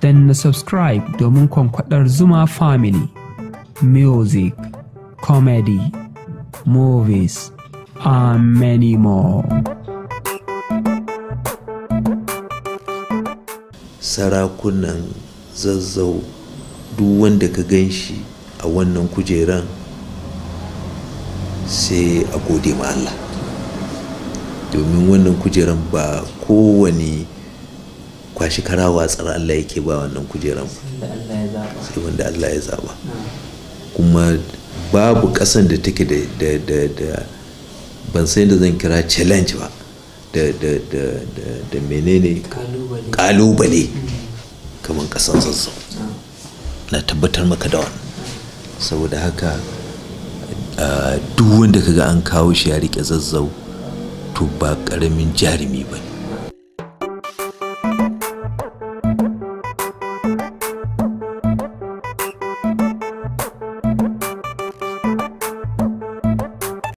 danna subscribe domin kwankwadar Zuma Family. Music, comedy, movies, and many more. Sarakunan Zazzau duk wanda ka gan shi a wannan kujeran sai a gode ma Allah, domin wannan kujeran ba kowane kwashi karawa tsara Allah yake ba wannan kujeran ba, sai wanda Allah ya zaba. Kuma babu kasan da take da ban san da zan kira challenge ba, da menene kalubale kamar kasan Zazzau. Na tabbatar maka da wannan. Saboda haka duk wanda kaga an kawo shi ya rike Zazzau to ba karamin jarumi ba ne.